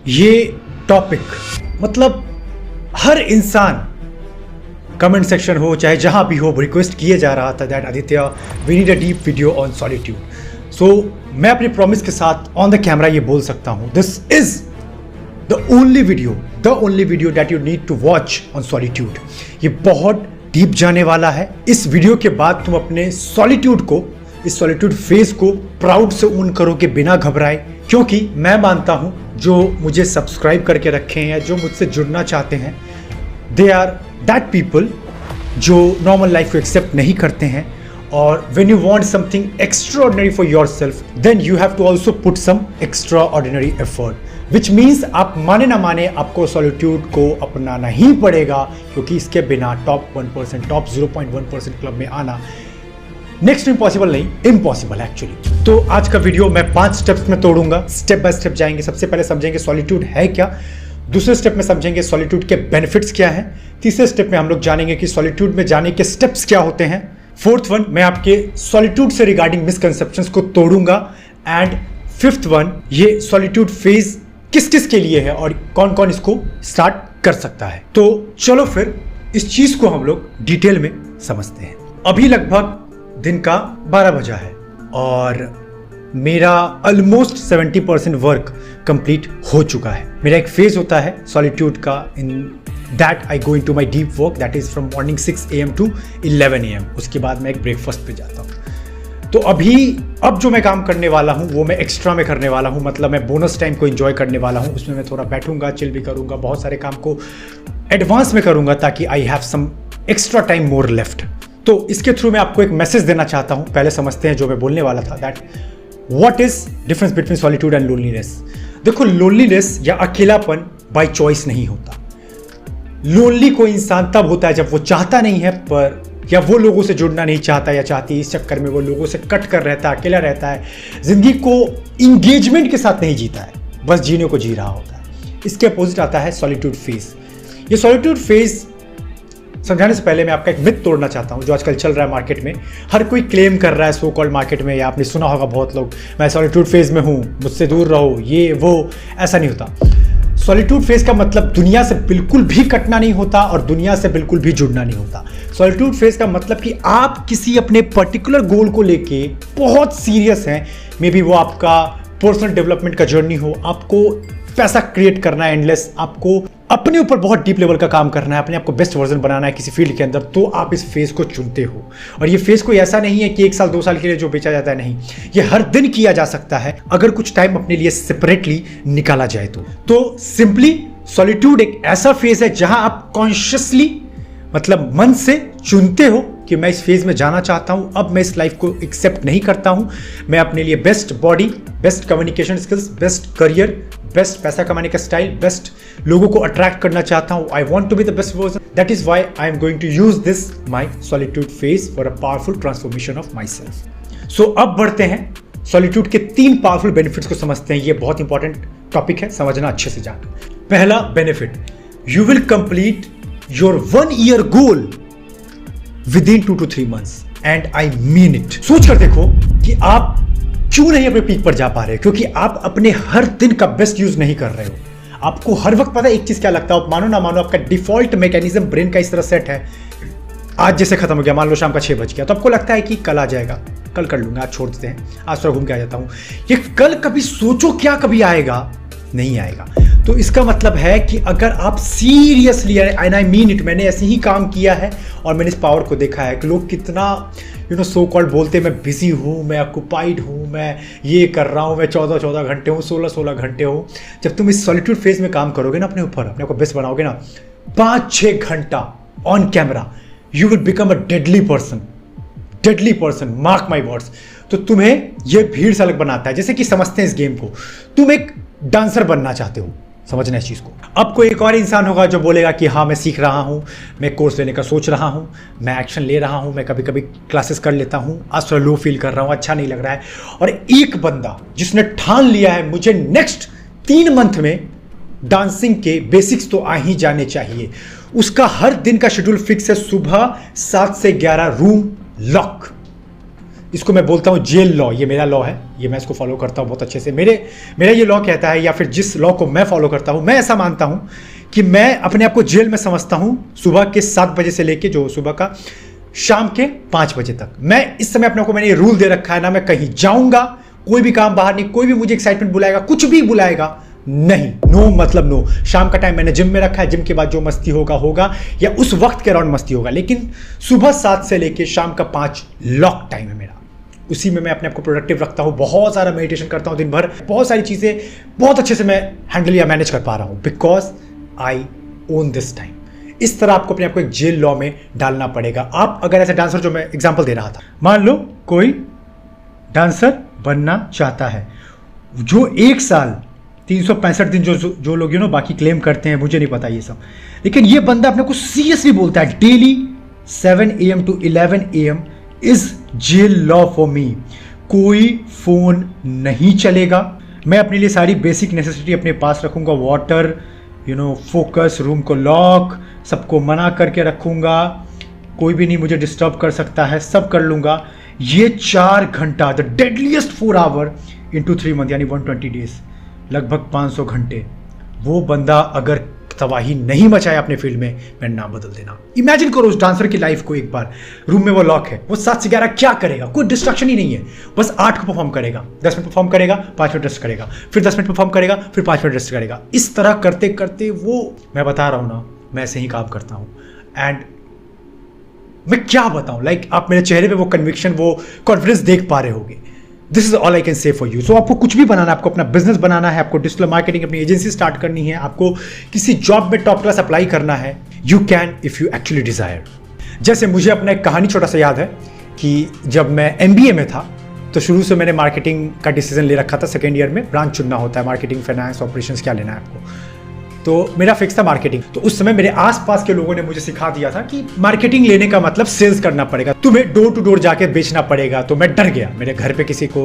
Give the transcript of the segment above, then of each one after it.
ये टॉपिक मतलब हर इंसान कमेंट सेक्शन हो चाहे जहां भी हो रिक्वेस्ट किए जा रहा था that Aditya we need a deep video on solitude. So मैं अपने प्रॉमिस के साथ ऑन द कैमरा ये बोल सकता हूं this is the only video that you need to watch on solitude. ये बहुत डीप जाने वाला है। इस वीडियो के बाद तुम अपने सॉलिट्यूड को, इस सॉलिट्यूड फेज को प्राउड से ओन करोगे बिना घबराए, क्योंकि मैं मानता हूं जो मुझे सब्सक्राइब करके रखे हैं, जो मुझसे जुड़ना चाहते हैं, दे आर दैट पीपल जो नॉर्मल लाइफ को एक्सेप्ट नहीं करते हैं। और when you want something extraordinary for yourself then you have to also put some extraordinary effort, which means आप माने ना माने आपको सॉलिट्यूड को अपनाना ही पड़ेगा, क्योंकि इसके बिना टॉप 1%, टॉप 0.1% क्लब में आना नेक्स्ट इम्पॉसिबल नहीं, इम्पॉसिबल एक्चुअली। तो आज का वीडियो मैं 5 स्टेप्स में तोड़ूंगा, स्टेप बाय स्टेप जाएंगे। सबसे पहले समझेंगे सॉलिट्यूड है क्या, दूसरे स्टेप में समझेंगे सॉलिट्यूड के बेनिफिट्स क्या हैं, तीसरे स्टेप में हम लोग जानेंगे कि सॉलिट्यूड में जाने के स्टेप्स क्या होते हैं, फोर्थ वन मैं आपके सॉलिट्यूड से रिगार्डिंग मिसकंसेप्शंस को तोड़ूंगा, एंड फिफ्थ वन ये सॉलिट्यूड फेज किस किस के लिए है और कौन कौन इसको स्टार्ट कर सकता है। तो चलो फिर इस चीज को हम लोग डिटेल में समझते हैं। अभी लगभग दिन का 12 बजा है और मेरा ऑलमोस्ट 70% वर्क कंप्लीट हो चुका है। मेरा एक फेज होता है सॉलिट्यूड का, in that I go into my deep work that is from morning 6 AM to 11 AM। उसके बाद मैं एक ब्रेकफास्ट पे जाता हूँ। तो अब जो मैं काम करने वाला हूँ वो मैं एक्स्ट्रा में करने वाला हूँ, मतलब मैं बोनस टाइम को एंजॉय करने वाला हूँ। उसमें मैं थोड़ा बैठूंगा, चिल भी करूंगा, बहुत सारे काम को एडवांस में करूंगा ताकि I have some extra time more left. तो इसके थ्रू मैं आपको एक मैसेज देना चाहता हूं। पहले समझते हैं जो मैं बोलने वाला था, that what is difference between solitude and loneliness. देखो, लोनलीनेस या अकेलापन बाय चॉइस नहीं होता। लोनली कोई इंसान तब होता है जब वो चाहता नहीं है, पर या वो लोगों से जुड़ना नहीं चाहता या चाहती, इस चक्कर में वो लोगों से कट कर रहता है, अकेला रहता है, जिंदगी को इंगेजमेंट के साथ नहीं जीता है, बस जीने को जी रहा होता है। इसके अपोजिट आता है सॉलिट्यूड फेज। ये सॉलिट्यूड फेज समझाने से पहले मैं आपका एक मिथ तोड़ना चाहता हूं जो आजकल चल रहा है मार्केट में। हर कोई क्लेम कर रहा है सो कॉल्ड मार्केट में, या आपने सुना होगा बहुत लोग, मैं सॉलिट्यूड फेज में हूं, मुझसे दूर रहो, ये वो। ऐसा नहीं होता। सॉलिट्यूड फेज का मतलब दुनिया से बिल्कुल भी कटना नहीं होता और दुनिया से बिल्कुल भी जुड़ना नहीं होता। सॉलिट्यूड फेज का मतलब कि आप किसी अपने पर्टिकुलर गोल को लेके बहुत सीरियस हैं। मे बी वो आपका पर्सनल डेवलपमेंट का जर्नी हो, आपको पैसा क्रिएट करना है एंडलेस, आपको अपने ऊपर बहुत डीप लेवल का काम करना है, अपने आप को बेस्ट वर्जन बनाना है किसी फील्ड के अंदर, तो आप इस फेज को चुनते हो। और ये फेज कोई ऐसा नहीं है कि 1 साल 2 साल के लिए जो बेचा जाता है, नहीं, ये हर दिन किया जा सकता है अगर कुछ टाइम अपने लिए सेपरेटली निकाला जाए तो सिंपली सॉलिट्यूड एक ऐसा फेज है जहां आप कॉन्शियसली, मतलब मन से चुनते हो कि मैं इस फेज में जाना चाहता हूं, अब मैं इस लाइफ को एक्सेप्ट नहीं करता हूं, मैं अपने लिए best body, best communication skills, best career, best पैसा कमाने का स्टाइल, बेस्ट लोगों को अट्रैक्ट करना चाहता हूं। I want to be the best version, that is why I am going to use this my solitude phase for a powerful transformation of myself. So अब बढ़ते हैं सॉलिट्यूड के 3 powerful benefits को समझते हैं। ये बहुत इंपॉर्टेंट टॉपिक है, समझना अच्छे से जाकर। पहला benefit, you will complete your 1 year goal within 2 to 3 months and I mean it। सोच कर देखो कि आप क्यों नहीं अपने पीक पर जा पा रहे हो, क्योंकि आप अपने हर दिन का बेस्ट यूज नहीं कर रहे हो। आपको हर वक्त पता है एक चीज क्या लगता है, आप मानो ना मानो, आपका डिफॉल्ट मैकेनिज्म ब्रेन का इस तरह सेट है, आज जैसे खत्म हो गया, मान लो शाम का 6 बज गया, तो आपको लगता है कि कल आ जाएगा, कल कर लूंगा, आज छोड़ देते हैं, आज थोड़ा घूम के आ जाता हूं। ये कल कभी सोचो क्या कभी आएगा, नहीं आएगा। तो इसका मतलब है कि अगर आप seriously, and I mean it, मैंने ऐसे ही काम किया है और मैंने इस पावर को देखा है कि लोग कितना सो कॉल्ड बोलते हैं, मैं बिजी हूँ, मैं ऑक्युपाइड हूँ, मैं ये कर रहा हूँ, मैं 14 घंटे हूँ, 16 घंटे हूँ। जब तुम इस सॉलिट्यूड फेज में काम करोगे ना, अपने ऊपर अपने को बेस्ट बनाओगे ना, 5-6 घंटा on camera, you will become a deadly person, mark my words. तो तुम्हें यह भीड़ से अलग बनाता है। जैसे कि समझते हैं इस गेम को, तुम एक डांसर बनना चाहते हो, समझना इस चीज़ को। अब कोई एक और इंसान होगा जो बोलेगा कि हाँ मैं सीख रहा हूँ, मैं कोर्स लेने का सोच रहा हूँ, मैं एक्शन ले रहा हूँ, मैं कभी कभी क्लासेस कर लेता हूँ, आज थोड़ा लो फील कर रहा हूँ, अच्छा नहीं लग रहा है। और एक बंदा जिसने ठान लिया है मुझे नेक्स्ट 3 मंथ में डांसिंग के बेसिक्स तो आ ही जाने चाहिए, उसका हर दिन का शेड्यूल फिक्स है, सुबह 7 से 11 रूम लॉक, इसको मैं बोलता हूँ जेल लॉ। ये मेरा लॉ है, ये मैं इसको फॉलो करता हूँ बहुत अच्छे से। मेरा ये लॉ कहता है, या फिर जिस लॉ को मैं फॉलो करता हूँ, मैं ऐसा मानता हूँ कि मैं अपने आप को जेल में समझता हूँ सुबह के 7 बजे से लेके जो सुबह का शाम के 5 बजे तक। मैं इस समय अपने को मैंने ये रूल दे रखा है ना, मैं कहीं जाऊंगा, कोई भी काम बाहर नहीं, कोई भी मुझे एक्साइटमेंट बुलाएगा, कुछ भी बुलाएगा नहीं, नो मतलब नो। शाम का टाइम मैंने जिम में रखा है, जिम के बाद जो मस्ती होगा या उस वक्त के अराउंड मस्ती होगा, लेकिन सुबह 7 से लेके शाम का 5 लॉक टाइम है मेरा। उसी में मैं अपने आप को प्रोडक्टिव रखता हूँ, बहुत सारा मेडिटेशन करता हूँ दिन भर, बहुत सारी चीज़ें बहुत अच्छे से मैं हैंडल या मैनेज कर पा रहा हूँ, because I own this time. इस तरह आपको अपने आप को एक जेल लॉ में डालना पड़ेगा। आप अगर ऐसे डांसर, जो मैं एग्जांपल दे रहा था, मान लो कोई डांसर बनना चाहता है, जो 1 साल 365 दिन जो लोग बाकी क्लेम करते हैं, मुझे नहीं पता ये सब, लेकिन ये बंदा अपने को सीरियसली बोलता है daily 7 AM to 11 AM is jail law for me. कोई फोन नहीं चलेगा, मैं अपने लिए सारी बेसिक नेसेसिटी अपने पास रखूंगा, वाटर, फोकस, रूम को लॉक, सबको मना करके रखूंगा, कोई भी नहीं मुझे डिस्टर्ब कर सकता है, सब कर लूंगा। ये 4 घंटा, the deadliest 4 our into 3 month, यानी 120 डेज, लगभग 500 घंटे। वो बंदा अगर तबाही नहीं मचाया अपने फील्ड में, मैं नाम बदल देना। इमेजिन करो उस डांसर की लाइफ को एक बार, रूम में वो लॉक है, वो 7 से 11 क्या करेगा, कोई डिस्ट्रक्शन ही नहीं है, बस 8 को परफॉर्म करेगा, 10 मिनट परफॉर्म करेगा, 5 मिनट रेस्ट करेगा, फिर 10 मिनट परफॉर्म करेगा, फिर 5 मिनट रेस्ट करेगा। इस तरह करते करते वो, मैं बता रहा हूँ ना, मैं ऐसे ही काम करता हूँ। एंड मैं क्या बताऊँ, लाइक आप मेरे चेहरे पे वो कन्विक्शन, वो कॉन्फिडेंस देख पा रहे होगे। This is all I can say for you. So आपको कुछ भी बनाना है, आपको अपना बिजनेस बनाना है, आपको डिजिटल मार्केटिंग, अपनी एजेंसी स्टार्ट करनी है, आपको किसी जॉब में टॉप क्लास अप्लाई करना है, you can if you actually desire. जैसे मुझे अपना एक कहानी छोटा सा याद है कि जब मैं MBA में था, तो शुरू से मैंने मार्केटिंग का डिसीजन ले रखा था। सेकेंड ईयर में ब्रांच चुनना होता है, मार्केटिंग, फाइनेंस, ऑपरेशंस, क्या लेना है आपको, तो मेरा फिक्स था मार्केटिंग। तो उस समय मेरे आसपास के लोगों ने मुझे सिखा दिया था कि मार्केटिंग लेने का मतलब सेल्स करना पड़ेगा, तुम्हें डोर टू डोर जाके बेचना पड़ेगा। तो मैं डर गया, मेरे घर पे किसी को,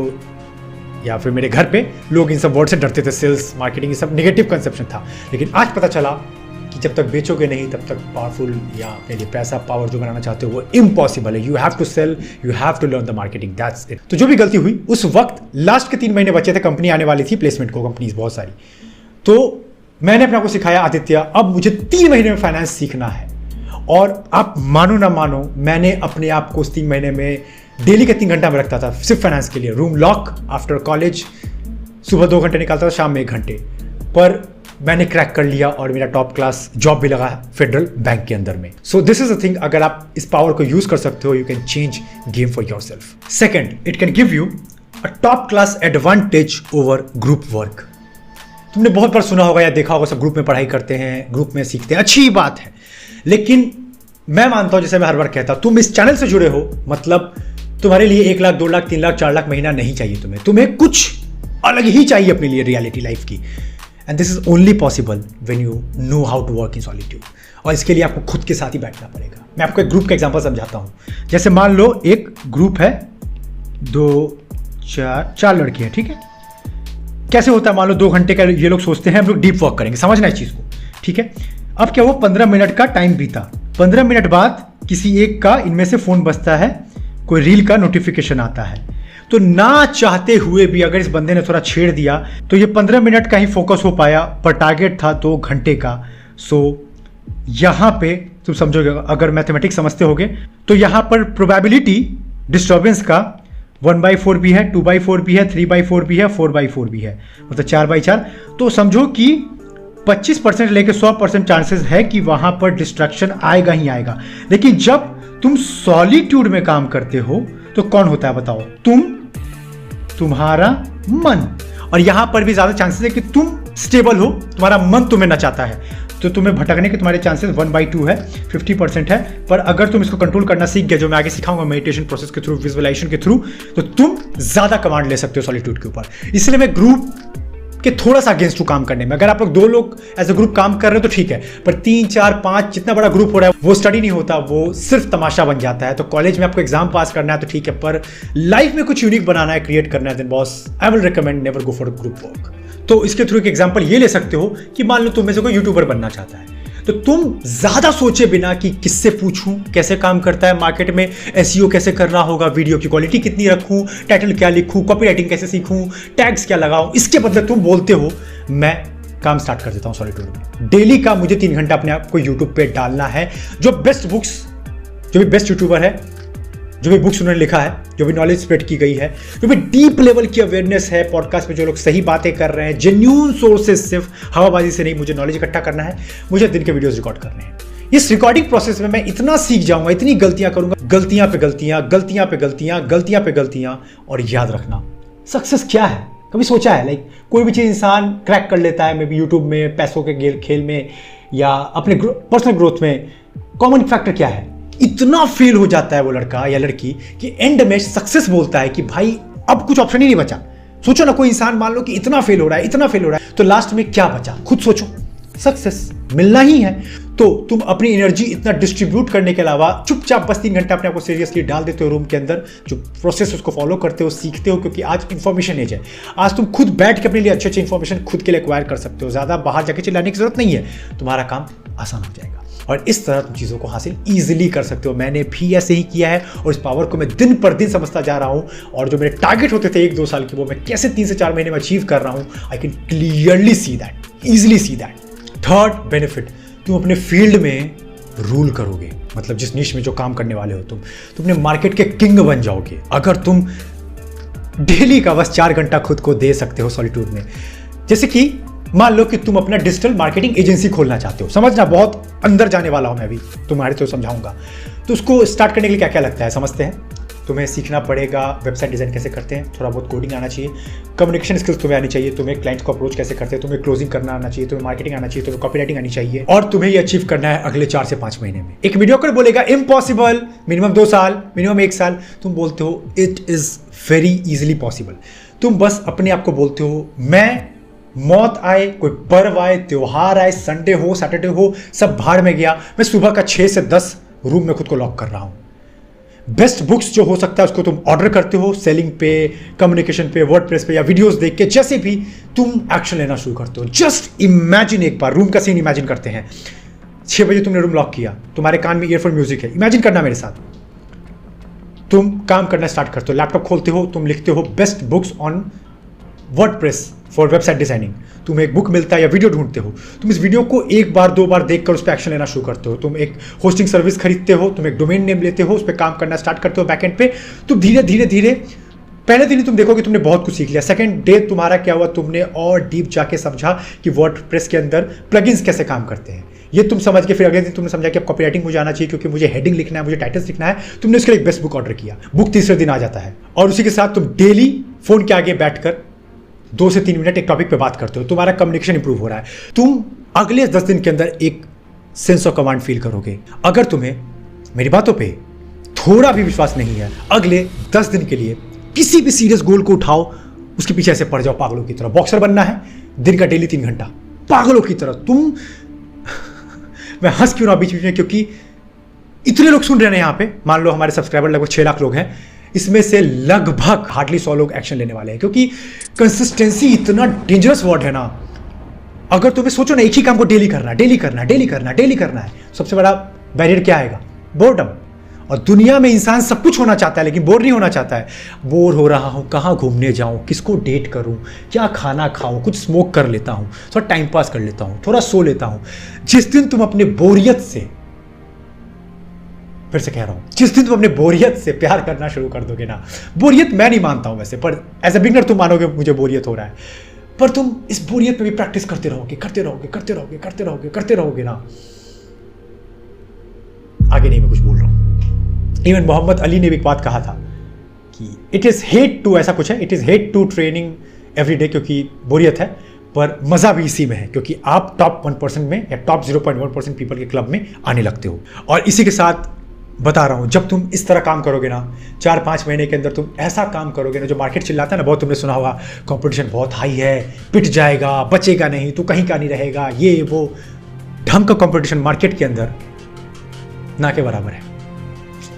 या फिर मेरे घर पे लोग इन सब वर्ड से डरते थे, सेल्स, मार्केटिंग, ये सब नेगेटिव कंसेप्शन था। लेकिन आज पता चला कि जब तक बेचोगे नहीं, तब तक पावरफुल या अपने लिए पैसा, पावर जो बनाना चाहते हो, वो इम्पॉसिबल है। You have to sell, you have to learn the marketing, that's it. तो जो भी गलती हुई उस वक्त, लास्ट के 3 महीने बचे थे, कंपनी आने वाली थी, प्लेसमेंट को कंपनीज बहुत सारी, तो मैंने अपने आप को सिखाया, आदित्य अब मुझे 3 महीने में फाइनेंस सीखना है। और आप मानो ना मानो, मैंने अपने आप को उस 3 महीने में डेली का 3 घंटा में रखता था सिर्फ फाइनेंस के लिए। रूम लॉक, आफ्टर कॉलेज सुबह 2 घंटे निकालता था, शाम में 1 घंटे। पर मैंने क्रैक कर लिया और मेरा टॉप क्लास जॉब भी लगा फेडरल बैंक के अंदर में। So this is a thing, अगर आप इस पावर को यूज कर सकते हो, you can change game for your self. Second, it can give you a top class advantage over group work. तुमने बहुत बार सुना होगा या देखा होगा, सब ग्रुप में पढ़ाई करते हैं, ग्रुप में सीखते हैं, अच्छी बात है। लेकिन मैं मानता हूं, जैसे मैं हर बार कहता हूं, तुम इस चैनल से जुड़े हो, मतलब तुम्हारे लिए 1 लाख, 2 लाख, 3 लाख, 4 लाख महीना नहीं चाहिए, तुम्हें कुछ अलग ही चाहिए अपने लिए रियलिटी लाइफ की। And this is only possible when you know how to work in solitude. और इसके लिए आपको खुद के साथ ही बैठना पड़ेगा। मैं आपको एक ग्रुप का एग्जांपल समझाता हूं। जैसे मान लो एक ग्रुप है, 2, 4 लड़के हैं, ठीक है। कैसे होता है, मान लो 2 घंटे का ये लोग सोचते हैं हम लोग डीप वर्क करेंगे, समझना इस चीज को, ठीक है। अब क्या, वो 15 मिनट का टाइम बीता, 15 मिनट बाद किसी एक का इनमें से फोन बजता है, कोई रील का नोटिफिकेशन आता है। तो ना चाहते हुए भी अगर इस बंदे ने थोड़ा छेड़ दिया, तो ये 15 मिनट का ही फोकस हो पाया, पर टारगेट था 2 घंटे का। सो यहां पे तुम समझोगे, अगर मैथमेटिक्स समझते होगे, तो यहां पर प्रोबेबिलिटी डिस्टर्बेंस का 1/4 भी है, 2/4 भी है, 3/4 भी है, 4/4 भी है, मतलब 4/4। तो समझो कि 25% लेके 100% चांसेस है कि वहां पर डिस्ट्रैक्शन आएगा ही आएगा। लेकिन जब तुम सॉलिट्यूड में काम करते हो, तो कौन होता है बताओ, तुम्हारा मन। और यहां पर भी ज्यादा चांसेस है कि तुम स्टेबल हो, तुम्हारा मन तुम्हें नचाता है, तो तुम्हें भटकने के तुम्हारे चांसेस 1/2 है, 50% है। पर अगर तुम इसको कंट्रोल करना सीख गए, जो मैं आगे सिखाऊंगा मेडिटेशन प्रोसेस के थ्रू, विजुअलाइजेशन के थ्रू, तो तुम ज्यादा कमांड ले सकते हो सॉलिट्यूड के ऊपर। इसलिए मैं ग्रुप के थोड़ा सा अगेंस्ट टू काम करने में, अगर आप लोग 2 लोग एज अ ग्रुप काम कर रहे हो तो ठीक है, पर 3, 4, 5 जितना बड़ा ग्रुप हो रहा है, वो स्टडी नहीं होता, वो सिर्फ तमाशा बन जाता है। तो कॉलेज में आपको एग्जाम पास करना है तो ठीक है, पर लाइफ में कुछ यूनिक बनाना है, क्रिएट करना है, then boss I will recommend never go for group work. तो इसके थ्रू एक एग्जांपल ये ले सकते हो कि मान लो तुम में से कोई यूट्यूबर बनना चाहता है, तो तुम ज्यादा सोचे बिना कि किससे पूछूं, कैसे काम करता है मार्केट में, एसईओ कैसे करना होगा, वीडियो की क्वालिटी कितनी रखूं, टाइटल क्या लिखूं, कॉपी राइटिंग कैसे सीखूं, टैग्स क्या लगाऊं, इसके बदले तुम बोलते हो मैं काम स्टार्ट कर देता हूं सॉलिट्यूड में। डेली का मुझे 3 घंटा अपने आप को यूट्यूब पे डालना है। जो बेस्ट बुक्स, जो भी बेस्ट यूट्यूबर है, जो भी बुक्स उन्होंने लिखा है, जो भी नॉलेज स्प्रेड की गई है, जो भी डीप लेवल की अवेयरनेस है, पॉडकास्ट में जो लोग सही बातें कर रहे हैं, जेन्युइन सोर्सेज, सिर्फ हवाबाजी से नहीं, मुझे नॉलेज इकट्ठा करना है, मुझे दिन के वीडियोस रिकॉर्ड करने हैं। इस रिकॉर्डिंग प्रोसेस में मैं इतना सीख जाऊंगा, इतनी गलतियां करूंगा, गलतियां पे गलतियां, गलतियां पे गलतियां, गलतियां पे गलतियां। और याद रखना, सक्सेस क्या है? कभी सोचा है? लाइक कोई भी चीज इंसान क्रैक कर लेता है, मे बी यूट्यूब में, पैसों के खेल में, या अपने पर्सनल ग्रोथ में। कॉमन फैक्टर क्या है? इतना फेल हो जाता है वो लड़का या लड़की कि एंड में सक्सेस बोलता है कि भाई अब कुछ ऑप्शन ही नहीं बचा। सोचो ना, कोई इंसान मान लो कि इतना फेल हो रहा है, इतना फेल हो रहा है, तो लास्ट में क्या बचा? खुद सोचो, सक्सेस मिलना ही है। तो तुम अपनी एनर्जी इतना डिस्ट्रीब्यूट करने के अलावा चुपचाप बस 3 घंटा अपने आप को सीरियसली डाल देते हो रूम के अंदर, जो प्रोसेस उसको फॉलो करते हो, सीखते हो, क्योंकि आज इंफॉर्मेशन एज है। आज तुम खुद बैठ के अपने लिए अच्छे इंफॉर्मेशन खुद के लिए एक्वायर कर सकते हो, ज्यादा बाहर जाके चिल्लाने की जरूरत नहीं है, तुम्हारा काम आसान हो जाएगा और इस तरह तुम चीज़ों को हासिल ईजिली कर सकते हो। मैंने भी ऐसे ही किया है और इस पावर को मैं दिन पर दिन समझता जा रहा हूँ, और जो मेरे टारगेट होते थे 1-2 साल के, वो मैं कैसे 3 से 4 महीने में अचीव कर रहा हूँ। I can clearly see that, easily see that. Third benefit, तुम अपने फील्ड में रूल करोगे। मतलब जिस निश में जो काम करने वाले हो तुम अपने मार्केट के किंग बन जाओगे अगर तुम डेली का बस 4 घंटा खुद को दे सकते हो सॉलिट्यूड में। जैसे कि मान लो कि तुम अपना डिजिटल मार्केटिंग एजेंसी खोलना चाहते हो। समझना, बहुत अंदर जाने वाला हूं मैं अभी, तुम्हारे तो समझाऊंगा। तो उसको स्टार्ट करने के लिए क्या क्या लगता है समझते हैं। तुम्हें सीखना पड़ेगा वेबसाइट डिजाइन कैसे करते हैं, थोड़ा बहुत कोडिंग आना चाहिए, कम्युनिकेशन स्किल्स तुम्हें आनी चाहिए, तुम्हें क्लाइंट्स को अप्रोच कैसे करते हैं, तुम्हें क्लोजिंग करना आना चाहिए, तुम्हें मार्केटिंग आना चाहिए, तुम्हें कॉपी राइटिंग आनी चाहिए, और तुम्हें ये अचीव करना है अगले 4 से 5 महीने में। एक मीडियोकर बोलेगा इम्पॉसिबल, मिनिमम 2 साल, मिनिमम 1 साल। तुम बोलते हो it is very easily possible. तुम बस अपने आप को बोलते हो मैं, मौत आए, कोई पर्व आए, त्योहार आए, संडे हो, सैटरडे हो, सब भाड़ में गया, मैं सुबह का 6 से 10 रूम में खुद को लॉक कर रहा हूं। बेस्ट बुक्स जो हो सकता है उसको तुम ऑर्डर करते हो, सेलिंग पे, कम्युनिकेशन पे, वर्डप्रेस पे, या वीडियोस देख के, जैसे भी तुम एक्शन लेना शुरू करते हो। जस्ट इमेजिन, एक बार रूम का सीन इमेजिन करते हैं। 6 बजे तुमने रूम लॉक किया, तुम्हारे कान में ईयरफोन म्यूजिक है, इमेजिन करना मेरे साथ। तुम काम करना स्टार्ट करते हो, लैपटॉप खोलते हो, तुम लिखते हो best books on WordPress for website designing. तुम्हें एक बुक मिलता है या वीडियो ढूंढते हो, तुम इस वीडियो को 1 बार 2 बार देखकर उस पर एक्शन लेना शुरू करते हो। तुम एक होस्टिंग सर्विस खरीदते हो, तुम एक डोमेन नेम लेते हो, उस पर काम करना स्टार्ट करते हो बैकएंड पे। तुम धीरे धीरे धीरे, पहले दिन तुम देखोगे तुमने बहुत कुछ सीख लिया, सेकंड डे तुम्हारा क्या हुआ, तुमने और डीप जाके समझा कि वर्डप्रेस के अंदर प्लगइन्स कैसे काम करते हैं। ये तुम समझ के फिर अगले दिन तुमने समझा कि अब कॉपी राइटिंग मुझे आना चाहिए, क्योंकि मुझे हेडिंग लिखना है, मुझे टाइटल्स लिखना है। तुमने उसके लिए एक बेस्ट बुक ऑर्डर किया, बुक तीसरे दिन आ जाता है, और उसी के साथ तुम डेली फोन के आगे बैठकर 2 से 3 मिनट एक टॉपिक पे बात करते हो। तुम्हारा कम्युनिकेशन इंप्रूव हो रहा है। तुम अगले 10 दिन के अंदर एक सेंस ऑफ कमांड फील करोगे। अगर तुम्हें मेरी बातों पे थोड़ा भी विश्वास नहीं है, अगले 10 दिन के लिए किसी भी सीरियस गोल को उठाओ, उसके पीछे ऐसे पड़ जाओ पागलों की तरह। बॉक्सर बनना है, दिन का डेली 3 घंटा पागलों की तरह तुम मैं हंस क्यों रहा बीच बीच में, क्योंकि इतने लोग सुन रहे हैं यहाँ पे। मान लो हमारे सब्सक्राइबर लगभग 6 लाख लोग हैं, इसमें से लगभग हार्डली 100 लोग एक्शन लेने वाले हैं, क्योंकि कंसिस्टेंसी इतना डेंजरस वर्ड है ना। अगर तुम्हें सोचो ना, एक ही काम को डेली करना है, डेली करना है, डेली करना है, डेली करना है, सबसे बड़ा बैरियर क्या आएगा? बोर्डम। और दुनिया में इंसान सब कुछ होना चाहता है, लेकिन बोर नहीं होना चाहता है। बोर हो रहा हूं, कहाँ घूमने जाऊं, किसको डेट करूं, क्या खाना खाऊं, कुछ स्मोक कर लेता हूं, थोड़ा टाइम पास कर लेता हूं, थोड़ा सो लेता हूं। जिस दिन तुम अपने बोरियत से, फिर से कह रहा हूं, जिस दिन तुम अपने बोरियत से प्यार करना शुरू कर दोगे ना, बोरियत मैं नहीं मानता हूं वैसे, पर एज ए बिगनर तुम मानोगे मुझे बोरियत हो रहा है, पर तुम इस बोरियत पे भी प्रैक्टिस करते रहोगे, करते रहोगे, करते रहोगे, करते रहोगे, करते रहोगे ना, आगे नहीं मैं कुछ बोल रहा हूं। इवन मोहम्मद अली ने भी एक बात कहा था कि इट इज हेट टू, ऐसा कुछ है, it is hate to training every day, क्योंकि बोरियत है, पर मजा भी इसी में है, क्योंकि आप टॉप 1% में या टॉप 0.1% पीपल के क्लब में आने लगते हो। और इसी के साथ बता रहा हूं, जब तुम इस तरह काम करोगे ना, 4-5 महीने के अंदर तुम ऐसा काम करोगे ना, जो मार्केट चिल्लाता है ना, बहुत तुमने सुना होगा, कंपटीशन बहुत हाई है, पिट जाएगा, बचेगा नहीं, तू कहीं का नहीं रहेगा, ये वो ढंग का कंपटीशन मार्केट के अंदर ना के बराबर है।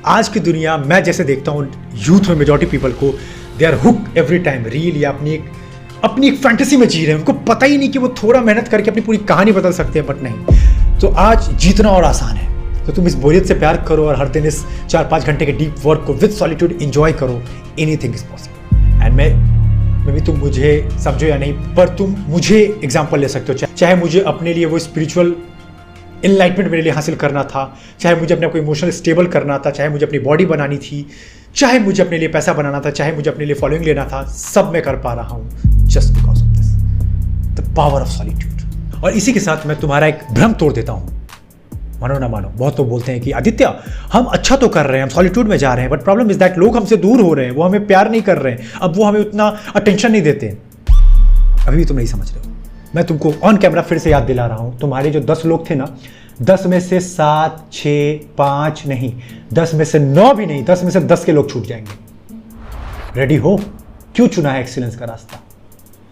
आज की दुनिया, मैं जैसे देखता हूँ यूथ में मेजॉरिटी पीपल को, they are hook every time reel या अपनी एक फैंटेसी में जी रहे हैं। उनको पता ही नहीं कि वो थोड़ा मेहनत करके अपनी पूरी कहानी बदल सकते हैं, बट नहीं, तो आज जीतना और आसान है, तो तुम इस बोरियत से प्यार करो और हर दिन इस 4-5 घंटे के डीप वर्क को विद सॉलिट्यूड एंजॉय करो। Anything is possible. एंड मैं भी, तुम मुझे समझो या नहीं, पर तुम मुझे एग्जाम्पल ले सकते हो। चाहे मुझे अपने लिए वो स्पिरिचुअल इनलाइटमेंट मेरे लिए हासिल करना था, चाहे मुझे अपने को इमोशनल स्टेबल करना था, चाहे मुझे अपनी बॉडी बनानी थी, चाहे मुझे अपने लिए पैसा बनाना था, चाहे मुझे अपने लिए फॉलोइंग लेना था, सब मैं कर पा रहा हूँ just because of this, the power of solitude. और इसी के साथ मैं तुम्हारा एक भ्रम तोड़ देता हूँ, मानो ना मानो। बहुत लोग बोलते हैं कि आदित्य हम अच्छा तो कर रहे हैं, हम सॉलिट्यूड में जा रहे हैं, बट प्रॉब्लम इज दैट लोग हमसे दूर हो रहे हैं, वो हमें प्यार नहीं कर रहे हैं, अब वो हमें उतना अटेंशन नहीं देते। अभी भी तुम नहीं समझ रहे हो। मैं तुमको ऑन कैमरा फिर से याद दिला रहा हूँ, तुम्हारे जो 10 लोग थे ना, 10 में से 7, 6, 5 नहीं, 10 में से 9 भी नहीं, 10 में से 10 के लोग छूट जाएंगे। रेडी हो? क्यों चुना है एक्सीलेंस का रास्ता?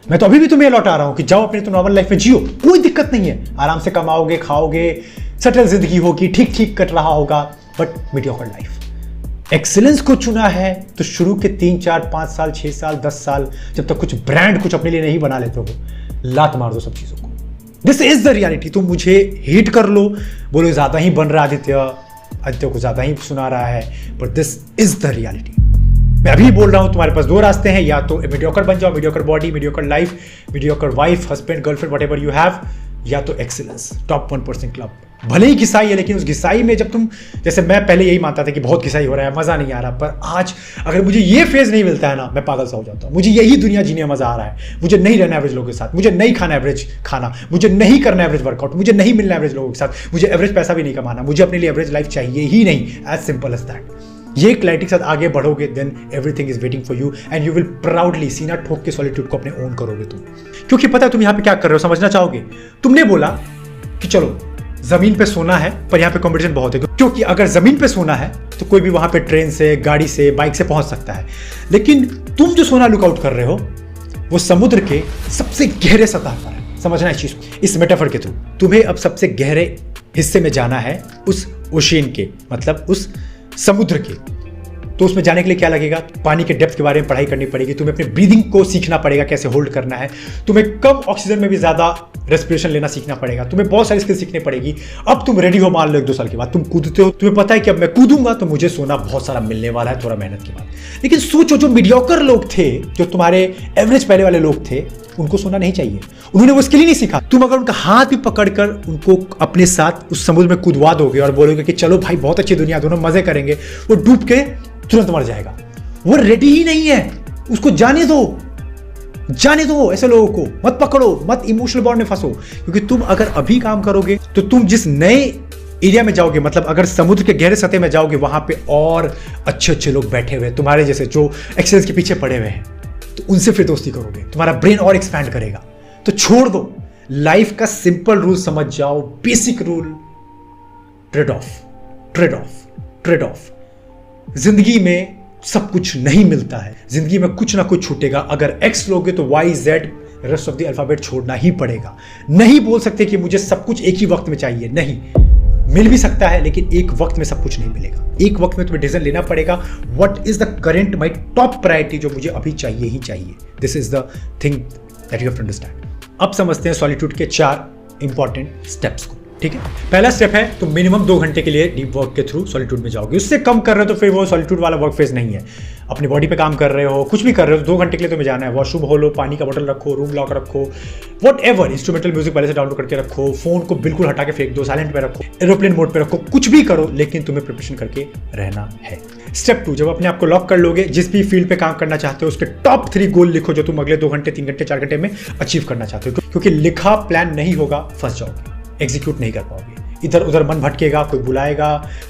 मैं तो अभी भी तुम्हें लौटा रहा हूं कि जाओ अपनी तो नॉर्मल लाइफ में जियो, कोई दिक्कत नहीं है, आराम से कमाओगे, खाओगे, सेटल जिंदगी होगी, ठीक ठीक कट रहा होगा, बट मीडियोकर लाइफ। एक्सीलेंस को चुना है तो शुरू के 3, 4, 5 साल, 6 साल, 10 साल, जब तक कुछ ब्रांड कुछ अपने लिए नहीं बना लेते हो, लात मार दो सब चीजों को। This is the reality. तुम मुझे हेट कर लो, बोलो ज्यादा ही बन रहा आदित्य को ज्यादा ही सुना रहा है, but this is the reality. मैं अभी बोल रहा हूं, तुम्हारे पास 2 रास्ते हैं, या तो मीडियोकर बन जाओ, mediocre body, mediocre life, mediocre wife, husband, girlfriend, whatever you have, या तो एक्सीलेंस, टॉप 1% क्लब। भले ही घिसाई है, लेकिन उस घिसाई में जब तुम, जैसे मैं पहले यही मानता था कि बहुत घिसाई हो रहा है, मजा नहीं आ रहा, पर आज अगर मुझे ये फेज नहीं मिलता है ना, मैं पागल सा हो जाता हूँ। मुझे यही दुनिया जीने में मजा आ रहा है, मुझे नहीं रहना एवरेज लोगों के साथ, मुझे नहीं खाना एवरेज खाना, मुझे नहीं करना एवरेज वर्कआउट, मुझे नहीं मिलना एवरेज लोगों के साथ, मुझे एवरेज पैसा भी नहीं कमाना, मुझे अपने लिए एवरेज लाइफ चाहिए ही नहीं। As simple as that. ये क्लैरिटी के साथ आगे बढ़ोगे, then everything is waiting for you and you will proudly सीना ठोक के सॉलिट्यूड को अपने ओन करोगे तुम। क्योंकि पता है तुम यहाँ पे क्या कर रहे हो, समझना चाहोगे। तुमने बोला कि चलो जमीन पे सोना है, पर यहाँ पे कंपटीशन बहुत है, क्योंकि अगर जमीन पे सोना है तो कोई भी वहां पे ट्रेन से, गाड़ी से, बाइक से पहुंच सकता है, लेकिन तुम जो सोना लुकआउट कर रहे हो वो समुद्र के सबसे गहरे सतह पर है। समझना इस चीज को, इस मेटाफर के थ्रू। तुम्हें अब सबसे गहरे हिस्से में जाना है, उस ओशियन के, मतलब उस समुद्र के। तो उसमें जाने के लिए क्या लगेगा? पानी के डेप्थ के बारे में पढ़ाई करनी पड़ेगी, तुम्हें अपने ब्रीदिंग को सीखना पड़ेगा, कैसे होल्ड करना है, तुम्हें कम ऑक्सीजन में भी ज्यादा रेस्पिरेशन लेना सीखना पड़ेगा, तुम्हें बहुत सारी स्किल सीखनी पड़ेगी। अब तुम रेडी हो, मान लो 1-2 साल के बाद तुम कूदते हो, तुम्हें पता है कि अब मैं कूदूंगा तो मुझे सोना बहुत सारा मिलने वाला है थोड़ा मेहनत के बाद। लेकिन सोचो, जो मीडियोकर लोग थे, जो तुम्हारे एवरेज पहले वाले लोग थे, उनको सोना नहीं चाहिए, उन्होंने वो स्किल ही नहीं सीखा। तुम अगर उनका हाथ भी पकड़कर उनको अपने साथ उस समुद्र में कूदवा दोगे और बोलोगे कि चलो भाई बहुत अच्छी दुनिया, दोनों मजे करेंगे, वो डूब के तुरंत मर जाएगा। वो रेडी ही नहीं है, उसको जाने दो, जाने दो। ऐसे लोगों को मत पकड़ो, मत इमोशनल बॉन्ड में फंसो, क्योंकि तुम अगर अभी काम करोगे तो तुम जिस नए एरिया में जाओगे, मतलब अगर समुद्र के गहरे सतह में जाओगे, वहां पे और अच्छे अच्छे लोग बैठे हुए तुम्हारे जैसे, जो एक्सेलेंस के पीछे पड़े हुए हैं, तो उनसे फिर दोस्ती करोगे, तुम्हारा ब्रेन और एक्सपैंड करेगा। तो छोड़ दो, लाइफ का सिंपल रूल समझ जाओ, basic rule, trade off, trade off, trade off. जिंदगी में सब कुछ नहीं मिलता है, जिंदगी में कुछ ना कुछ छूटेगा। अगर एक्स लोगे तो Y, Z, rest of the alphabet छोड़ना ही पड़ेगा। नहीं बोल सकते कि मुझे सब कुछ एक ही वक्त में चाहिए, नहीं, मिल भी सकता है, लेकिन एक वक्त में सब कुछ नहीं मिलेगा। एक वक्त में तुम्हें डिसीजन लेना पड़ेगा, what is the current my top priority, जो मुझे अभी चाहिए ही चाहिए। This is the thing that you have to understand. अब समझते हैं सॉलिट्यूड के 4 इंपॉर्टेंट स्टेप्स को। ठीक है, पहला स्टेप है तुम मिनिमम 2 घंटे के लिए डीप वर्क के थ्रू सॉलिट्यूड में जाओगे। उससे कम कर रहे हो तो फिर वो सॉलिट्यूड वाला वर्क फेज नहीं है। अपनी बॉडी पे काम कर रहे हो, कुछ भी कर रहे हो, 2 घंटे के लिए तुम्हें जाना है। वॉशरूम खोलो, पानी का बोतल रखो, रूम लॉक रखो, व्हाटएवर, इंस्ट्रूमेंटल म्यूजिक पहले से डाउनलोड करके रखो, फोन को बिल्कुल हटा के फेंक दो, साइलेंट पे रखो, एरोप्लेन मोड पे रखो, कुछ भी करो, लेकिन तुम्हें प्रिपरेशन करके रहना है। स्टेप 2, जब अपने आप को लॉक कर लोगे, जिस भी फील्ड पे काम करना चाहते हो उसके टॉप 3 गोल लिखो, जो तुम अगले 2 घंटे, 3 घंटे, 4 घंटे में अचीव करना चाहते हो। क्योंकि लिखा प्लान नहीं होगा, फंस जाओगे, एग्जीक्यूट नहीं कर पाओगे, इधर उधर मन भटकेगा, कोई बुलाएगा,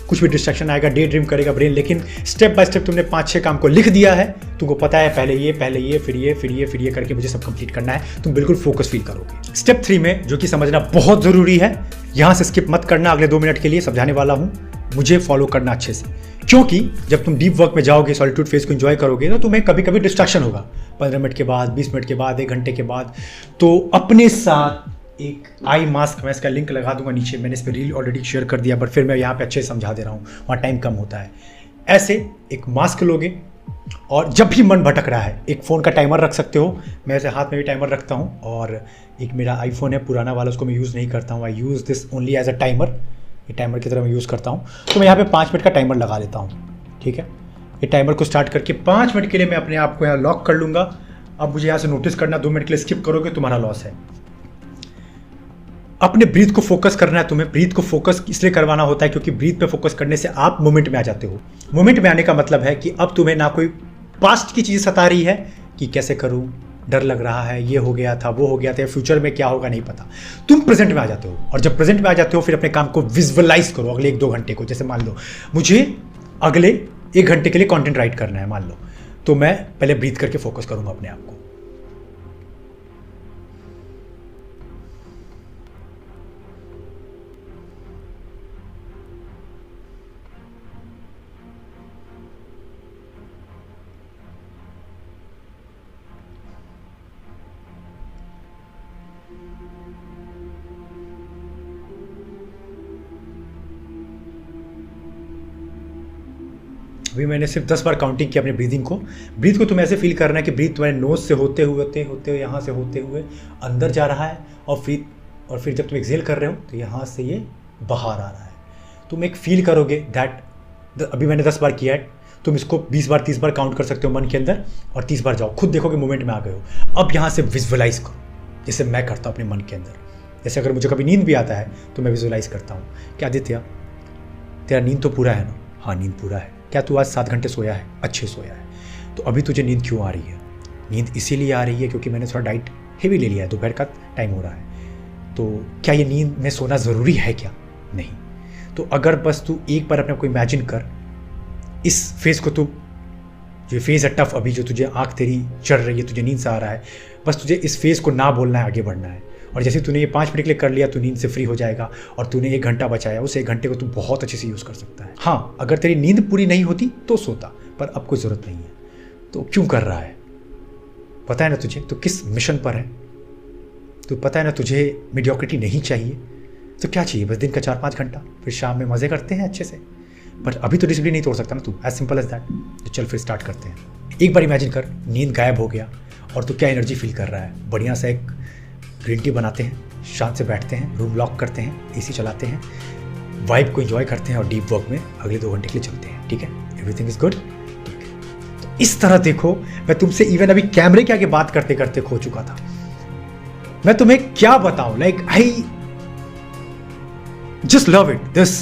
कुछ भी डिस्ट्रैक्शन आएगा, डे ड्रीम करेगा ब्रेन। लेकिन स्टेप बाय स्टेप तुमने 5-6 काम को लिख दिया है, तुमको पता है पहले ये, फिर ये करके मुझे सब कंप्लीट करना है, तुम बिल्कुल फोकस फील करोगे। स्टेप 3 में, जो कि समझना बहुत जरूरी है, यहां से स्किप मत करना, अगले 2 मिनट के लिए समझाने वाला हूं, मुझे फॉलो करना अच्छे से। क्योंकि जब तुम डीप वर्क में जाओगे, सॉलिट्यूड फेज को एंजॉय करोगे, तो तुम्हें कभी कभी डिस्ट्रैक्शन होगा, 15 मिनट के बाद, 20 मिनट के बाद, 1 घंटे के बाद। तो अपने साथ एक आई मास्क, मैं इसका लिंक लगा दूंगा नीचे, मैंने इस पर रील ऑलरेडी शेयर कर दिया, बट फिर मैं यहाँ पे अच्छे से समझा दे रहा हूँ, वहाँ टाइम कम होता है। ऐसे एक मास्क लोगे, और जब भी मन भटक रहा है, एक फ़ोन का टाइमर रख सकते हो। मैं ऐसे हाथ में भी टाइमर रखता हूँ, और एक मेरा आईफोन है पुराना वाला, उसको मैं यूज़ नहीं करता हूँ। I use this only as a timer, ये टाइमर की तरह मैं यूज़ करता हूँ। तो मैं यहाँ पे 5 मिनट का टाइमर लगा लेता हूँ, ठीक है। ये टाइमर को स्टार्ट करके 5 मिनट के लिए मैं अपने आप को यहाँ लॉक कर लूँगा। अब मुझे यहाँ से नोटिस करना, 2 मिनट के लिए स्किप करोगे तुम्हारा लॉस है। अपने ब्रीथ को फोकस करना है तुम्हें। ब्रीथ को फोकस इसलिए करवाना होता है क्योंकि ब्रीथ पे फोकस करने से आप मोमेंट में आ जाते हो। मोमेंट में आने का मतलब है कि अब तुम्हें ना कोई पास्ट की चीज़ सता रही है कि कैसे करूं, डर लग रहा है, ये हो गया था, वो हो गया था, फ्यूचर में क्या होगा नहीं पता। तुम प्रेजेंट में आ जाते हो, और जब प्रेजेंट में आ जाते हो फिर अपने काम को विजुअलाइज करो अगले 1-2 घंटे को। जैसे मान लो मुझे अगले 1 घंटे के लिए कंटेंट राइट करना है, मान लो, तो मैं पहले ब्रीथ करके फोकस करूंगा अपने आप को। अभी मैंने सिर्फ 10 बार काउंटिंग की अपने ब्रीदिंग को। ब्रीथ को तुम्हें ऐसे फील करना है कि ब्रीथ तुम्हारे नोज से होते हुए यहाँ से होते हुए अंदर जा रहा है, और फिर जब तुम एक्सेल कर रहे हो तो यहाँ से ये बाहर आ रहा है। तुम एक फील करोगे दैट अभी मैंने 10 बार किया है, तुम इसको 20 बार 30 बार काउंट कर सकते हो मन के अंदर, और 30 बार जाओ, खुद देखोगे मोमेंट में आ गए हो। अब यहाँ से विजुअलाइज करो, जैसे मैं करता हूँ अपने मन के अंदर। जैसे अगर मुझे कभी नींद भी आता है तो मैं विजुअलाइज करता हूँ कि आदित्य तेरा नींद तो पूरा है ना? हाँ, नींद पूरा है। क्या तू आज 7 घंटे सोया है? अच्छे सोया है। तो अभी तुझे नींद क्यों आ रही है? नींद इसीलिए आ रही है क्योंकि मैंने थोड़ा डाइट हेवी ले लिया है, दोपहर का टाइम हो रहा है। तो क्या ये नींद में सोना ज़रूरी है क्या? नहीं। तो अगर बस तू एक बार अपने आप को इमेजिन कर, इस फेज़ को तू, जो फेज़ है टफ अभी, जो तुझे आँख तेरी चढ़ रही है, तुझे नींद से आ रहा है, बस तुझे इस फेज़ को ना बोलना है, आगे बढ़ना है। और जैसे तूने ये 5 मिनट के लिए कर लिया, तू नींद से फ्री हो जाएगा, और तूने 1 घंटा बचाया, उस 1 घंटे को तू बहुत अच्छे से यूज़ कर सकता है। हाँ, अगर तेरी नींद पूरी नहीं होती तो सोता, पर अब कोई ज़रूरत नहीं है। तो क्यों कर रहा है? पता है ना तुझे तो किस मिशन पर है? तो पता है ना तुझे मीडियोक्रिटी नहीं चाहिए। तो क्या चाहिए? बस दिन का 4-5 घंटा, फिर शाम में मज़े करते हैं अच्छे से। पर अभी तो डिसिप्लिन नहीं तोड़ सकता ना तू, एज सिंपल एज दैट। तो चल फिर स्टार्ट करते हैं। एक बार इमेजिन कर, नींद गायब हो गया और तू क्या एनर्जी फील कर रहा है। बढ़िया सा एक ग्रीन टी बनाते हैं, शांत से बैठते हैं, रूम लॉक करते हैं, एसी चलाते हैं, वाइब को एंजॉय करते हैं, और डीप वर्क में अगले 2 घंटे के लिए चलते हैं। ठीक है, एवरीथिंग इज गुड। तो इस तरह देखो, मैं तुमसे इवन अभी कैमरे के आगे बात करते करते खो चुका था। मैं तुम्हें क्या बताऊं, like I just love it this.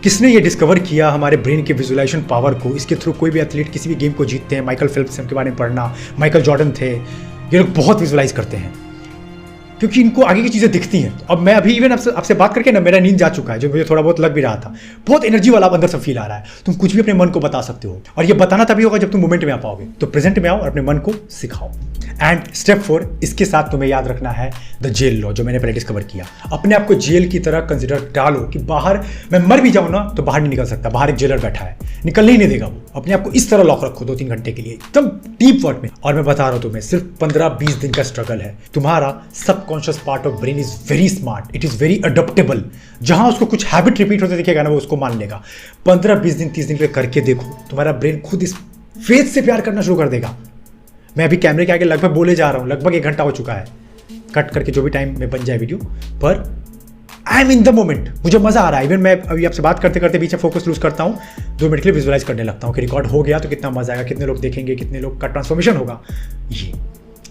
किसने ये डिस्कवर किया हमारे ब्रेन के विजुअलाइजेशन पावर को? इसके थ्रू कोई भी एथलीट किसी भी गेम को जीतते हैं। माइकल फेल्प्स के बारे में पढ़ना, माइकल जॉर्डन थे, ये लोग बहुत विजुअलाइज करते हैं क्योंकि इनको आगे की चीज़ें दिखती हैं। तो अब मैं अभी इवन आपसे बात करके ना, मेरा नींद जा चुका है, जो मुझे थोड़ा बहुत लग भी रहा था। बहुत एनर्जी वाला अंदर से फील आ रहा है। तुम कुछ भी अपने मन को बता सकते हो, और ये बताना तभी होगा जब तुम मोमेंट में आ पाओगे। तो प्रेजेंट में आओ और अपने मन को सिखाओ। एंड स्टेप 4, इसके साथ तुम्हें याद रखना है द जेल लॉ, जो मैंने पहले डिस्कवर किया। अपने आप को जेल की तरह कंसिडर डालो कि बाहर मैं मर भी जाऊँ ना तो बाहर नहीं निकल सकता, बाहर एक जेलर बैठा है, निकलने ही नहीं देगा वो। अपने आप को इस तरह लॉक रखो 2-3 घंटे के लिए, एकदम डीप वर्क में। और मैं बता रहा हूँ तुम्हें, सिर्फ 15-20 दिन का स्ट्रगल है। तुम्हारा subconscious part of brain is very smart, it is very adaptable. जहां उसको कुछ हैबिट रिपीट होते दिखेगा ना, वो उसको मान लेगा। 15-20 दिन 30 दिन के लिए करके देखो, तुम्हारा ब्रेन खुद इस फेस से प्यार करना शुरू कर देगा। मैं अभी कैमरे के आगे लगभग बोले जा रहा हूँ, लगभग 1 घंटा हो चुका है, कट करके जो भी टाइम में बन जाए वीडियो, पर I am in the moment. मुझे मजा आ रहा है। इवन मैं अभी आपसे बात करते करते बीच में फोकस लूज करता हूँ, 2 मिनट के लिए विजुअलाइज करने लगता हूँ कि रिकॉर्ड हो गया तो कितना मजा आएगा, कितने लोग देखेंगे, कितने लोग का ट्रांसफॉर्मेशन होगा। ये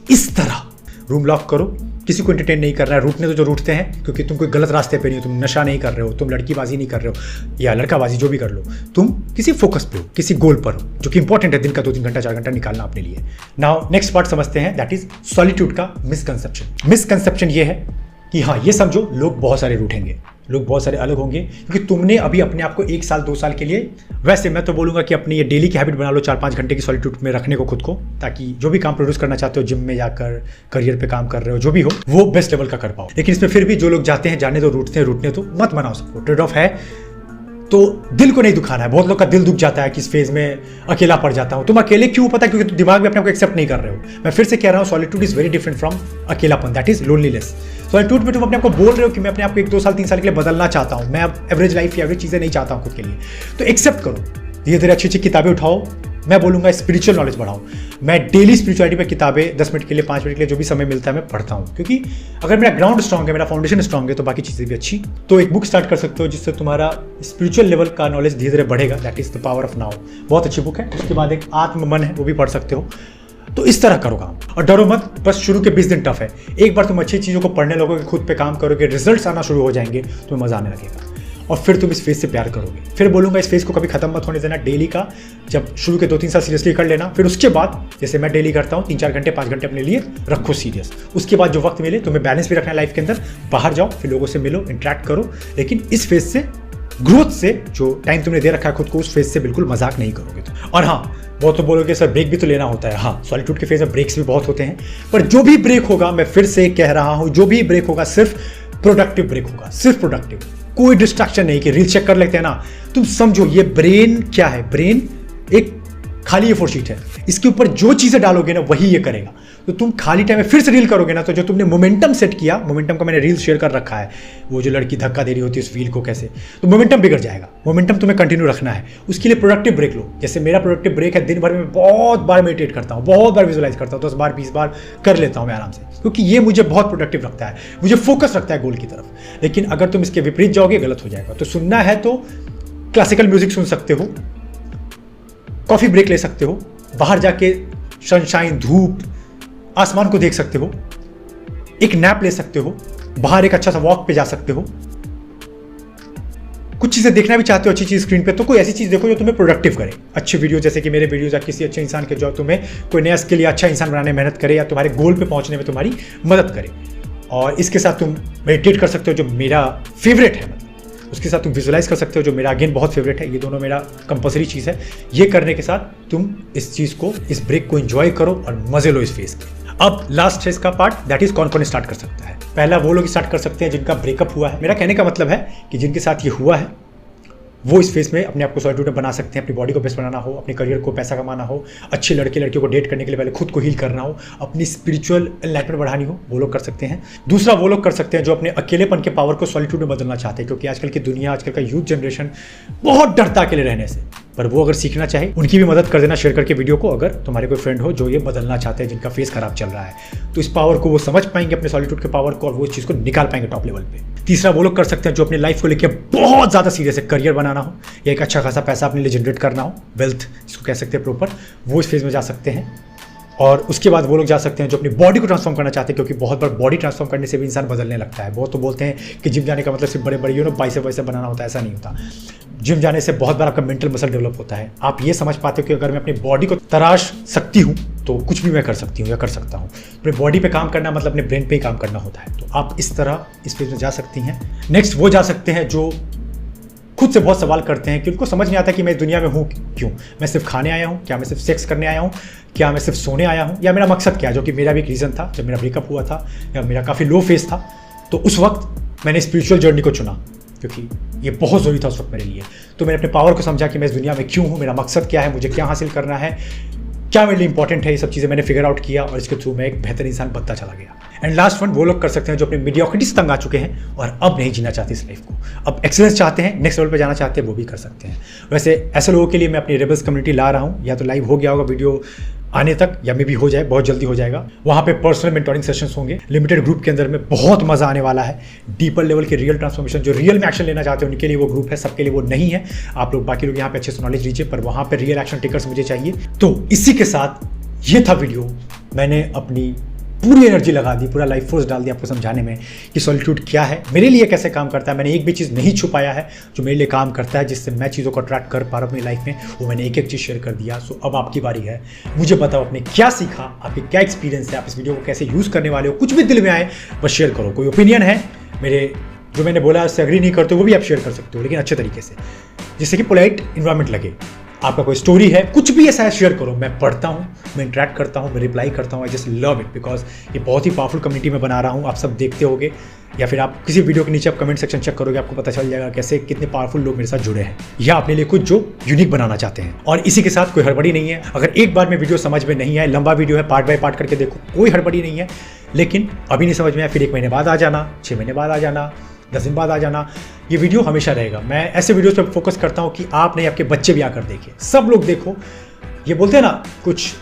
इस तरह रूम लॉक करो। किसी को एंटरटेन नहीं करना है। रूठने तो जो रूठते हैं, क्योंकि तुम कोई गलत रास्ते पे नहीं हो, तुम नशा नहीं कर रहे हो, तुम लड़कीबाजी नहीं कर रहे हो या लड़काबाजी, जो भी कर लो, तुम किसी फोकस पे हो, किसी गोल पर हो, जो कि इंपॉर्टेंट है। दिन का 2-3 घंटा 4 घंटा निकालना अपने लिए। नाउ नेक्स्ट पार्ट समझते हैं, दैट इज सॉलिट्यूड का मिसकंसेप्शन। मिसकंसेप्शन ये है कि हाँ, ये समझो लोग बहुत सारे रूठेंगे, लोग बहुत सारे अलग होंगे, क्योंकि तुमने अभी अपने आप को 1 साल 2 साल के लिए, वैसे मैं तो बोलूँगा कि अपनी ये डेली की हैबिट बना लो 4-5 घंटे की सॉलिट्यूड में रखने को खुद को, ताकि जो भी काम प्रोड्यूस करना चाहते हो, जिम में जाकर, करियर पे काम कर रहे हो, जो भी हो, वो बेस्ट लेवल का कर पाओ। लेकिन इसमें फिर भी जो लोग जाते हैं, जाने दो, रूठते हैं, रूठने तो मत बनाओ सबको। ट्रेड ऑफ है, तो दिल को नहीं दुखाना है। बहुत लोग का दिल दुख जाता है कि इस फेज में अकेला पड़ जाता हूँ। तुम अकेले क्यों? पता है, क्योंकि तुम दिमाग में अपने को एक्सेप्ट नहीं कर रहे हो। मैं फिर से कह रहा हूँ, solitude is very different from अकेलापन, दैट इज लोनलीनेस। सॉलिट्यूड में तुम अपने आप को बोल रहे हो कि मैं अपने आप को 1-2 साल 3 साल के लिए बदलना चाहता हूँ, मैं अब एवरेज लाइफ या एवरेज चीज़ें नहीं चाहता हूँ खुद के लिए। तो एक्सेप्ट करो, धीरे धीरे अच्छी अच्छी किताबें उठाओ, मैं बोलूँगा स्पिरिचुअल नॉलेज बढ़ाओ। मैं डेली स्पिरिचुअलिटी पे किताबें 10 मिनट के लिए 5 मिनट के लिए जो भी समय मिलता है मैं पढ़ता हूँ, क्योंकि अगर मेरा ग्राउंड स्ट्रॉन्ग है, मेरा फाउंडेशन स्ट्रॉन्ग है, तो बाकी चीज़ें भी अच्छी। तो एक बुक स्टार्ट कर सकते हो जिससे तुम्हारा स्पिरिचुअल लेवल का नॉलेज धीरे धीरे बढ़ेगा, that is the power of now. बहुत अच्छी बुक है। उसके बाद एक आत्म मन है, वो भी पढ़ सकते हो। तो इस तरह करो काम और डरो मत। बस शुरू के 20 दिन टफ है। एक बार तुम अच्छी चीज़ों को पढ़ने लगोगे, खुद पे काम करोगे, रिजल्ट्स आना शुरू हो जाएंगे, तुम्हें मजा आने लगेगा और फिर तुम इस फेज से प्यार करोगे। फिर बोलूँगा इस फेज को कभी खत्म मत होने देना। डेली का जब शुरू के 2-3 साल सीरियसली कर लेना, फिर उसके बाद जैसे मैं डेली करता हूँ 3-4 घंटे 5 घंटे अपने लिए रखो सीरियस। उसके बाद जो वक्त मिले तुम्हें बैलेंस भी रखना है लाइफ के अंदर, बाहर जाओ, फिर लोगों से मिलो, इंटरेक्ट करो, लेकिन इस फेज से ग्रोथ से जो टाइम तुमने दे रखा है खुद को, उस फेज से बिल्कुल मजाक नहीं करोगे। और हाँ, बहुत तो बोलोगे सर ब्रेक भी तो लेना होता है। हाँ, सॉलिट्यूड के फेज में ब्रेक्स भी बहुत होते हैं, पर जो भी ब्रेक होगा, मैं फिर से कह रहा हूं, जो भी ब्रेक होगा सिर्फ प्रोडक्टिव ब्रेक होगा, सिर्फ प्रोडक्टिव। कोई डिस्ट्रैक्शन नहीं कि रील चेक कर लेते हैं ना। तुम समझो ये ब्रेन क्या है, ब्रेन एक खाली A4 शीट है, इसके ऊपर जो चीजें डालोगे ना वही ये करेगा। तो तुम खाली टाइम में फिर से रील करोगे ना, तो जो तुमने मोमेंटम सेट किया, मोमेंटम का मैंने रील शेयर कर रखा है, वो जो लड़की धक्का दे रही होती है उस व्हील को कैसे, तो मोमेंटम बिगड़ जाएगा। मोमेंटम तुम्हें कंटिन्यू रखना है, उसके लिए प्रोडक्टिव ब्रेक लो। जैसे मेरा प्रोडक्टिव ब्रेक है, दिन भर में बहुत बार मेडिटेट करता हूँ, बहुत बार विजुअलाइज करता हूँ, 10 बार 20 बार कर लेता हूँ मैं आराम से, क्योंकि ये मुझे बहुत प्रोडक्टिव रखता है, मुझे फोकस रखता है गोल की तरफ। लेकिन अगर तुम इसके विपरीत जाओगे गलत हो जाएगा। तो सुनना है तो क्लासिकल म्यूजिक सुन सकते हो, कॉफी ब्रेक ले सकते हो, बाहर जाके सनशाइन, धूप, आसमान को देख सकते हो, एक नैप ले सकते हो, बाहर एक अच्छा सा वॉक पे जा सकते हो। कुछ चीजें देखना भी चाहते हो अच्छी चीज स्क्रीन पे, तो कोई ऐसी चीज देखो जो तुम्हें प्रोडक्टिव करे। अच्छी वीडियो जैसे कि मेरे वीडियोज या किसी अच्छे इंसान के जो तुम्हें कोई नया स्किल या अच्छा इंसान बनाने में मेहनत करे या तुम्हारे गोल पे पहुंचने में तुम्हारी मदद करे। और इसके साथ तुम मेडिटेट कर सकते हो, जो मेरा फेवरेट है। उसके साथ तुम विजुअलाइज कर सकते हो, जो मेरा अगेन बहुत फेवरेट है। ये दोनों मेरा कंपलसरी चीज़ है। ये करने के साथ तुम इस चीज़ को, इस ब्रेक को एंजॉय करो और मजे लो इस फेज के। अब लास्ट है इसका पार्ट, दैट इज कौन कौन स्टार्ट कर सकता है। पहला वो लोग स्टार्ट कर सकते हैं जिनका ब्रेकअप हुआ है। मेरा कहने का मतलब है कि जिनके साथ ये हुआ है वो इस फेज में अपने आप को सॉलिट्यूड में बना सकते हैं। अपनी बॉडी को बेस्ट बनाना हो, अपने करियर को पैसा कमाना हो, अच्छे लड़के लड़कियों को डेट करने के लिए पहले खुद को हील करना हो, अपनी स्पिरिचुअल एनलाइटमेंट बढ़ानी हो, वो लोग कर सकते हैं। दूसरा वो लोग कर सकते हैं जो अपने अकेलेपन के पावर को सॉलिट्यूड में बदलना चाहते हैं, क्योंकि आजकल की दुनिया, आजकल का यूथ जनरेशन बहुत डरता अकेले रहने से। पर वो अगर सीखना चाहे, उनकी भी मदद कर देना शेयर करके वीडियो को। अगर तुम्हारे कोई फ्रेंड हो जो ये बदलना चाहते हैं, जिनका फेस खराब चल रहा है, तो इस पावर को वो समझ पाएंगे, अपने सॉलिट्यूड के पावर को, और वो इस चीज़ को निकाल पाएंगे टॉप लेवल पे। तीसरा वो लोग कर सकते हैं जो अपनी लाइफ को लेकर बहुत ज़्यादा सीरियस है, करियर बनाना हो या एक अच्छा खासा पैसा अपने लिए जनरेट करना हो, वेल्थ इसको कह सकते हैं प्रॉपर, वो इस फेज में जा सकते हैं। और उसके बाद वो लोग जा सकते हैं जो अपनी बॉडी को ट्रांसफॉर्म करना चाहते हैं, क्योंकि बहुत बार बॉडी ट्रांसफॉर्म करने से भी इंसान बदलने लगता है। बहुत तो बोलते हैं कि जिम जाने का मतलब सिर्फ बड़े बड़े बाइसेप वाइसेप बनाना होता है, ऐसा नहीं होता। जिम जाने से बहुत बार आपका मेंटल मसल डेवलप होता है। आप ये समझ पाते हो कि अगर मैं अपनी बॉडी को तराश सकती हूँ तो कुछ भी मैं कर सकती हूँ या कर सकता हूँ। अपनी बॉडी पे काम करना मतलब अपने ब्रेन पे ही काम करना होता है। तो आप इस तरह इस फेज में जा सकती हैं। नेक्स्ट वो जा सकते हैं जो खुद से बहुत सवाल करते हैं कि उनको समझ नहीं आता कि मैं इस दुनिया में हूँ क्यों। मैं सिर्फ खाने आया हूँ, क्या मैं सिर्फ सेक्स करने आया हूँ, क्या मैं सिर्फ सोने आया हूँ, या मेरा मकसद क्या है, जो कि मेरा भी एक रीज़न था। जब मेरा ब्रेकअप हुआ था या मेरा काफ़ी लो फेज था, तो उस वक्त मैंने स्पिरिचुअल जर्नी को चुना, क्योंकि ये बहुत ज़रूरी था उस वक्त मेरे लिए। तो मैंने अपने पावर को समझा कि मैं इस दुनिया में क्यों हूँ, मेरा मकसद क्या है, मुझे क्या हासिल करना है, क्या मेरे लिए इंपॉर्टेंट है। ये सब चीज़ें मैंने फिगर आउट किया और इसके थ्रू मैं एक बेहतर इंसान बनता चला गया। एंड लास्ट वन वो लोग कर सकते हैं जो अपनी मीडियोक्रिटी से तंग आ चुके हैं और अब नहीं जीना चाहते इस लाइफ को, अब एक्सेलेंस चाहते हैं, नेक्स्ट लेवल पे जाना चाहते हैं, वो भी कर सकते हैं। वैसे ऐसे लोगों के लिए मैं अपनी रेबल्स कम्युनिटी ला रहा हूँ, या तो लाइव हो गया होगा वीडियो आने तक, या मे भी हो जाए, बहुत जल्दी हो जाएगा। वहाँ पे पर्सनल मेंटोरिंग सेशंस होंगे लिमिटेड ग्रुप के अंदर में, बहुत मजा आने वाला है। डीपर लेवल के रियल ट्रांसफॉर्मेशन, जो रियल में एक्शन लेना चाहते हैं उनके लिए वो ग्रुप है, सबके लिए वो नहीं है। आप लोग बाकी लोग यहाँ पे अच्छे से नॉलेज लीजिए, पर वहाँ पे रियल एक्शन टेकर्स मुझे चाहिए। तो इसी के साथ ये था वीडियो। मैंने अपनी पूरी एनर्जी लगा दी, पूरा लाइफ फोर्स डाल दिया आपको समझाने में कि सॉलिट्यूड क्या है, मेरे लिए कैसे काम करता है। मैंने एक भी चीज़ नहीं छुपाया है जो मेरे लिए काम करता है, जिससे मैं चीज़ों को अट्रैक्ट कर पा रहा हूँ अपनी लाइफ में, वो मैंने एक एक चीज़ शेयर कर दिया। सो अब आपकी बारी है, मुझे बताओ आपने क्या सीखा, आपके क्या एक्सपीरियंस है, आप इस वीडियो को कैसे यूज़ करने वाले हो। कुछ भी दिल में आए बस शेयर करो। कोई ओपिनियन है मेरे जो मैंने बोला उससे एग्री नहीं करते वो भी आप शेयर कर सकते हो, लेकिन अच्छे तरीके से, जिससे कि पोलाइट इन्वायरमेंट लगे। आपका कोई स्टोरी है, कुछ भी ऐसा है शेयर करो। मैं पढ़ता हूँ, मैं इंटरेक्ट करता हूँ, मैं रिप्लाई करता हूँ। I just love it, because ये बहुत ही पावरफुल कम्युनिटी में बना रहा हूँ। आप सब देखते होगे, या फिर आप किसी वीडियो के नीचे आप कमेंट सेक्शन चेक करोगे, आपको पता चल जाएगा कैसे कितने पावरफुल लोग मेरे साथ जुड़े हैं, या अपने लिए कुछ जो यूनिक बनाना चाहते हैं। और इसी के साथ कोई हड़बड़ी नहीं है। अगर एक बार में वीडियो समझ में नहीं आए, लंबा वीडियो है, पार्ट बाय पार्ट करके देखो, कोई हड़बड़ी नहीं है। लेकिन अभी नहीं समझ में आया, फिर 1 महीने बाद आ जाना, 6 महीने बाद आ जाना, 10 दिन बाद आ जाना, ये वीडियो हमेशा रहेगा। मैं ऐसे वीडियोस पे फोकस करता हूँ कि आप नहीं, आपके बच्चे भी आकर देखें, सब लोग देखो। ये बोलते हैं ना कुछ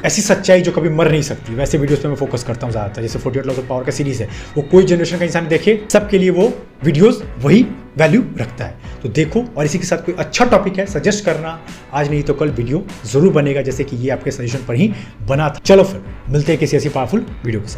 ऐसी सच्चाई जो कभी मर नहीं सकती, वैसे वीडियोस पे मैं फोकस करता हूँ ज़्यादातर। जैसे 48 लॉज ऑफ पावर का सीरीज है, वो कोई जनरेशन का इंसान देखे, सबके लिए वो वीडियोस वही वैल्यू रखता है। तो देखो, और इसी के साथ कोई अच्छा टॉपिक है सजेस्ट करना, आज नहीं तो कल वीडियो जरूर बनेगा, जैसे कि ये आपके सजेशन पर ही बना था। चलो फिर मिलते हैं किसी ऐसी पावरफुल वीडियो के साथ।